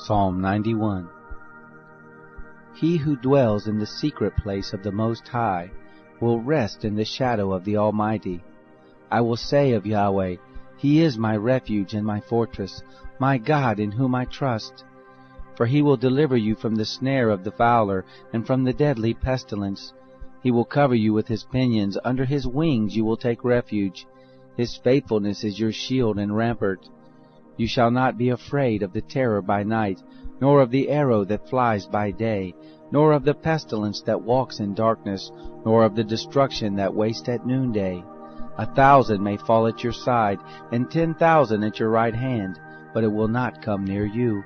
Psalm 91. He who dwells in the secret place of the Most High will rest in the shadow of the Almighty. I will say of Yahweh, He is my refuge and my fortress, my God in whom I trust. For He will deliver you from the snare of the fowler and from the deadly pestilence. He will cover you with His pinions, under His wings you will take refuge. His faithfulness is your shield and rampart. You shall not be afraid of the terror by night, nor of the arrow that flies by day, nor of the pestilence that walks in darkness, nor of the destruction that wastes at noonday. 1,000 may fall at your side, and 10,000 at your right hand, but it will not come near you.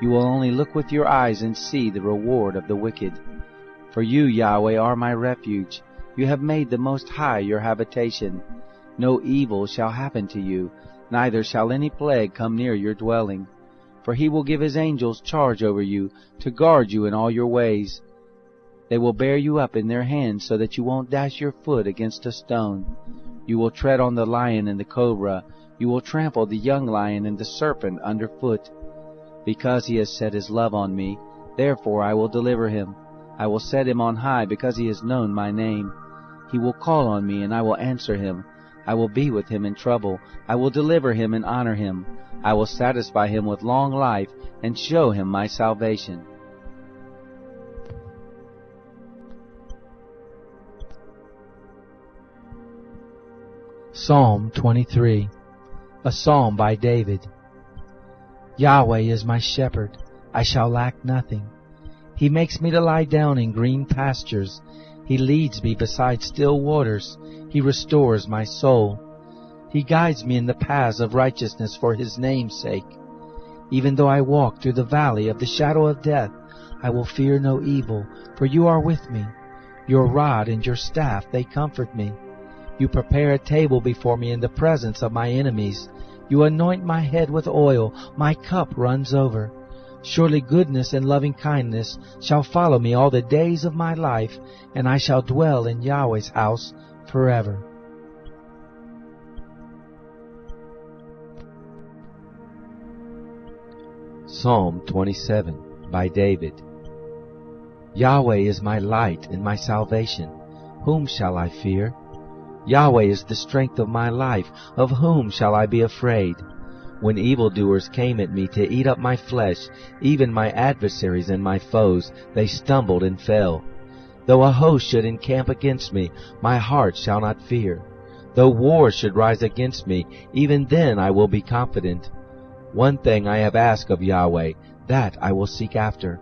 You will only look with your eyes and see the reward of the wicked. For you, Yahweh, are my refuge. You have made the Most High your habitation. No evil shall happen to you, neither shall any plague come near your dwelling. For He will give His angels charge over you, to guard you in all your ways. They will bear you up in their hands, so that you won't dash your foot against a stone. You will tread on the lion and the cobra. You will trample the young lion and the serpent underfoot. Because He has set His love on me, therefore I will deliver Him. I will set Him on high, because He has known my name. He will call on me, and I will answer Him. I will be with him in trouble. I will deliver him and honor him. I will satisfy him with long life and show him my salvation. Psalm 23. A psalm by David. Yahweh is my shepherd, I shall lack nothing. He makes me to lie down in green pastures. He leads me beside still waters. He restores my soul. He guides me in the paths of righteousness for His name's sake. Even though I walk through the valley of the shadow of death, I will fear no evil, for You are with me. Your rod and Your staff, they comfort me. You prepare a table before me in the presence of my enemies. You anoint my head with oil, my cup runs over. Surely goodness and loving kindness shall follow me all the days of my life, and I shall dwell in Yahweh's house forever. Psalm 27 by David. Yahweh is my light and my salvation. Whom shall I fear? Yahweh is the strength of my life. Of whom shall I be afraid? When evildoers came at me to eat up my flesh, even my adversaries and my foes, they stumbled and fell. Though a host should encamp against me, my heart shall not fear. Though war should rise against me, even then I will be confident. One thing I have asked of Yahweh, that I will seek after,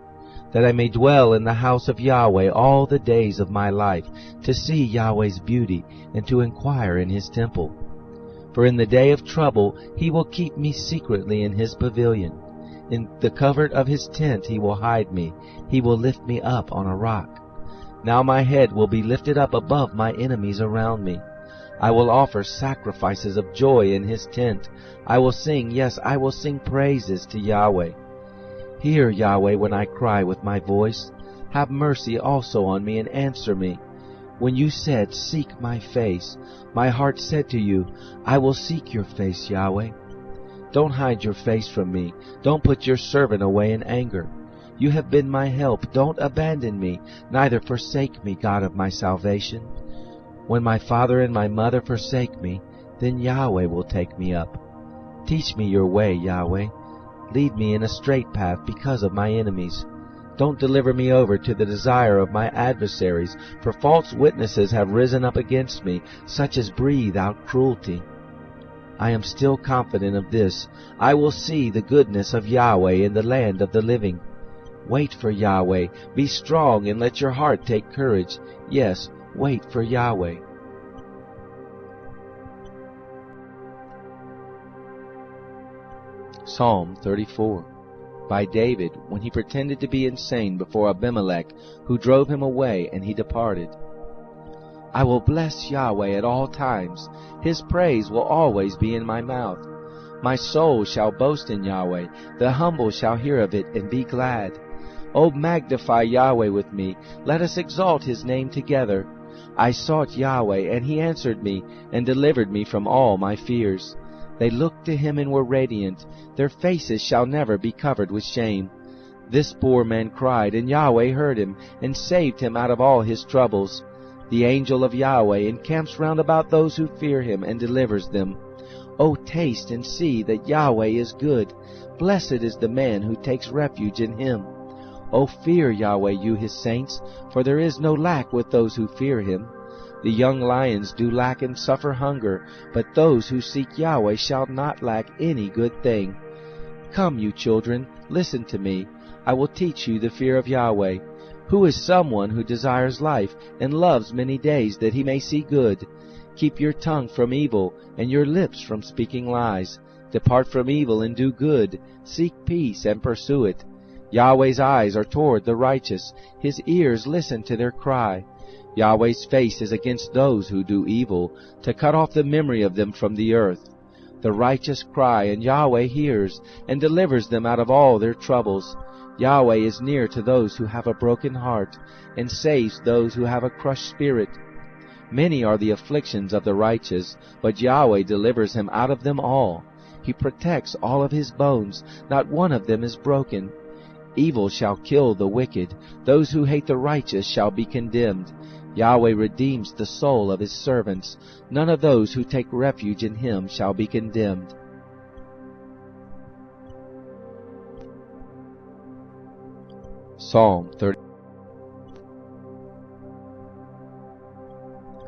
that I may dwell in the house of Yahweh all the days of my life, to see Yahweh's beauty and to inquire in His temple. For in the day of trouble He will keep me secretly in His pavilion. In the covert of His tent He will hide me. He will lift me up on a rock. Now my head will be lifted up above my enemies around me. I will offer sacrifices of joy in His tent. I will sing, yes, I will sing praises to Yahweh. Hear, Yahweh, when I cry with my voice. Have mercy also on me and answer me. When You said, seek my face, my heart said to You, I will seek Your face, Yahweh. Don't hide Your face from me. Don't put Your servant away in anger. You have been my help. Don't abandon me, neither forsake me, God of my salvation. When my father and my mother forsake me, then Yahweh will take me up. Teach me Your way, Yahweh. Lead me in a straight path because of my enemies. Don't deliver me over to the desire of my adversaries, for false witnesses have risen up against me, such as breathe out cruelty. I am still confident of this. I will see the goodness of Yahweh in the land of the living. Wait for Yahweh. Be strong and let your heart take courage. Yes, wait for Yahweh. Psalm 34 by David, when he pretended to be insane before Abimelech, who drove him away, and he departed. I will bless Yahweh at all times. His praise will always be in my mouth. My soul shall boast in Yahweh. The humble shall hear of it and be glad. O magnify Yahweh with me. Let us exalt His name together. I sought Yahweh, and He answered me, and delivered me from all my fears. They looked to him and were radiant. Their faces shall never be covered with shame. This poor man cried, and Yahweh heard him, and saved him out of all his troubles. The angel of Yahweh encamps round about those who fear him, and delivers them. O taste and see that Yahweh is good. Blessed is the man who takes refuge in him. O fear Yahweh, you his saints, for there is no lack with those who fear him. The young lions do lack and suffer hunger, but those who seek Yahweh shall not lack any good thing. Come, you children, listen to me. I will teach you the fear of Yahweh. Who is someone who desires life and loves many days that he may see good? Keep your tongue from evil and your lips from speaking lies. Depart from evil and do good. Seek peace and pursue it. Yahweh's eyes are toward the righteous. His ears listen to their cry. Yahweh's face is against those who do evil, to cut off the memory of them from the earth. The righteous cry, and Yahweh hears, and delivers them out of all their troubles. Yahweh is near to those who have a broken heart, and saves those who have a crushed spirit. Many are the afflictions of the righteous, but Yahweh delivers him out of them all. He protects all of his bones, not one of them is broken. Evil shall kill the wicked. Those who hate the righteous shall be condemned. Yahweh redeems the soul of his servants. None of those who take refuge in him shall be condemned. Psalm 30.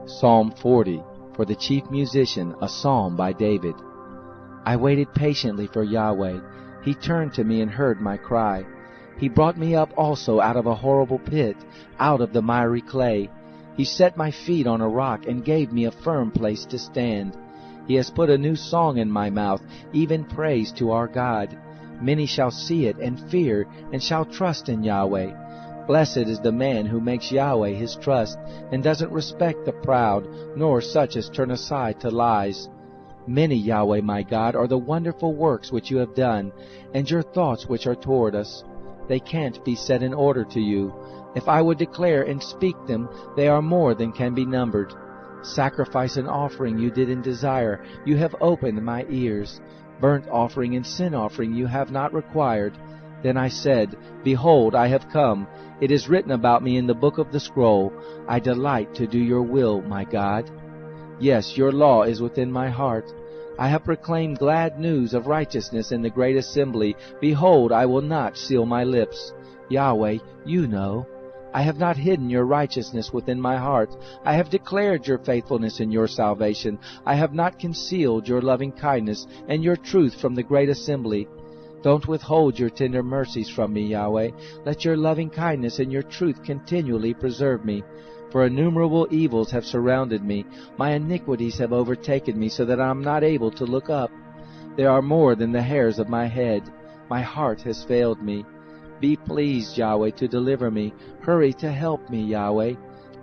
Psalm 40, for the chief musician, a psalm by David. I waited patiently for Yahweh. He turned to me and heard my cry. He brought me up also out of a horrible pit, out of the miry clay. He set my feet on a rock and gave me a firm place to stand. He has put a new song in my mouth, even praise to our God. Many shall see it and fear, and shall trust in Yahweh. Blessed is the man who makes Yahweh his trust, and doesn't respect the proud, nor such as turn aside to lies. Many, Yahweh my God, are the wonderful works which you have done, and your thoughts which are toward us. They can't be set in order to you. If I would declare and speak them, they are more than can be numbered. Sacrifice and offering you didn't desire, you have opened my ears. Burnt offering and sin offering you have not required. Then I said, Behold, I have come. It is written about me in the book of the scroll. I delight to do your will, my God. Yes, your law is within my heart. I have proclaimed glad news of righteousness in the great assembly. Behold, I will not seal my lips. Yahweh, you know. I have not hidden your righteousness within my heart. I have declared your faithfulness and your salvation. I have not concealed your loving kindness and your truth from the great assembly. Don't withhold your tender mercies from me, Yahweh. Let your loving kindness and your truth continually preserve me. For innumerable evils have surrounded me. My iniquities have overtaken me, so that I am not able to look up. There are more than the hairs of my head. My heart has failed me. Be pleased, Yahweh, to deliver me. Hurry to help me, Yahweh.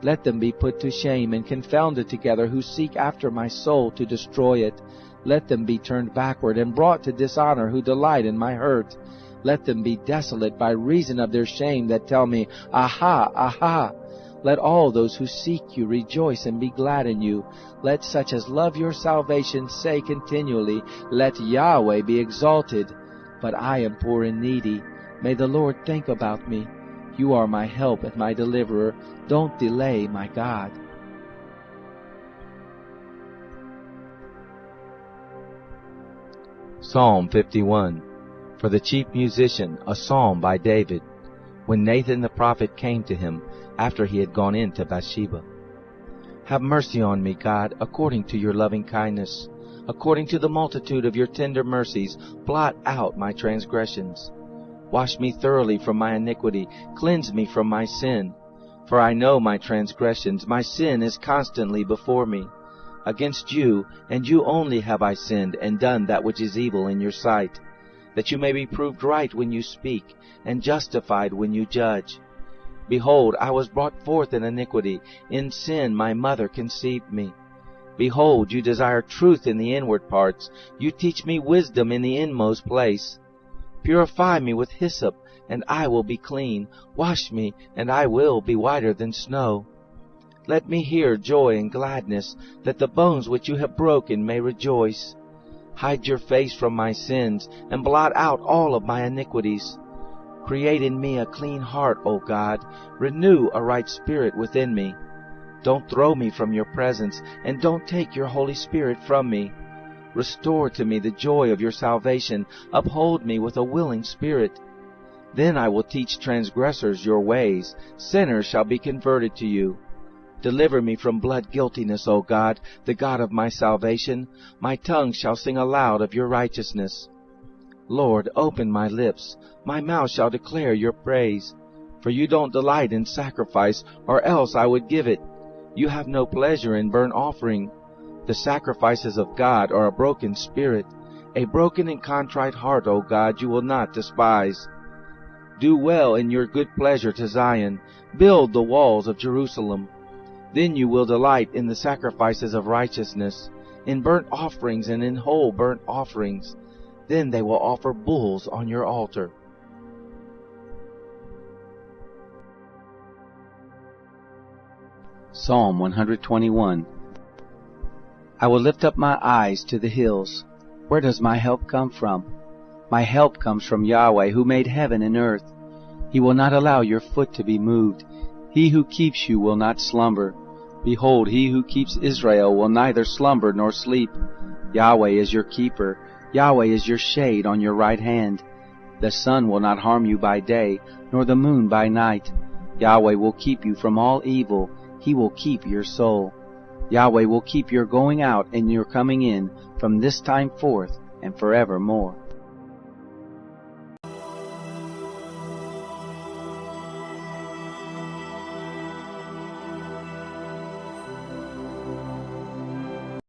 Let them be put to shame and confounded together who seek after my soul to destroy it. Let them be turned backward and brought to dishonor who delight in my hurt. Let them be desolate by reason of their shame that tell me, Aha, aha! Let all those who seek you rejoice and be glad in you. Let such as love your salvation say continually, Let Yahweh be exalted. But I am poor and needy. May the Lord think about me. You are my help and my deliverer. Don't delay, my God. Psalm 51. For the chief musician, a psalm by David, when Nathan the prophet came to him, after he had gone in to Bathsheba. Have mercy on me, God, according to your loving kindness. According to the multitude of your tender mercies, blot out my transgressions. Wash me thoroughly from my iniquity, cleanse me from my sin. For I know my transgressions, my sin is constantly before me. Against you, and you only have I sinned, and done that which is evil in your sight, that you may be proved right when you speak, and justified when you judge. Behold, I was brought forth in iniquity, in sin my mother conceived me. Behold, you desire truth in the inward parts, you teach me wisdom in the inmost place. Purify me with hyssop, and I will be clean. Wash me, and I will be whiter than snow. Let me hear joy and gladness, that the bones which you have broken may rejoice. Hide your face from my sins, and blot out all of my iniquities. Create in me a clean heart, O God. Renew a right spirit within me. Don't throw me from your presence, and don't take your Holy Spirit from me. Restore to me the joy of your salvation. Uphold me with a willing spirit. Then I will teach transgressors your ways. Sinners shall be converted to you. Deliver me from blood guiltiness, O God, the God of my salvation. My tongue shall sing aloud of your righteousness. Lord, open my lips. My mouth shall declare your praise. For you don't delight in sacrifice, or else I would give it. You have no pleasure in burnt offering. The sacrifices of God are a broken spirit. A broken and contrite heart, O God, you will not despise. Do well in your good pleasure to Zion. Build the walls of Jerusalem. Then you will delight in the sacrifices of righteousness, in burnt offerings and in whole burnt offerings. Then they will offer bulls on your altar. Psalm 121. I will lift up my eyes to the hills. Where does my help come from? My help comes from Yahweh, who made heaven and earth. He will not allow your foot to be moved. He who keeps you will not slumber. Behold, he who keeps Israel will neither slumber nor sleep. Yahweh is your keeper. Yahweh is your shade on your right hand. The sun will not harm you by day, nor the moon by night. Yahweh will keep you from all evil. He will keep your soul. Yahweh will keep your going out and your coming in from this time forth and forevermore.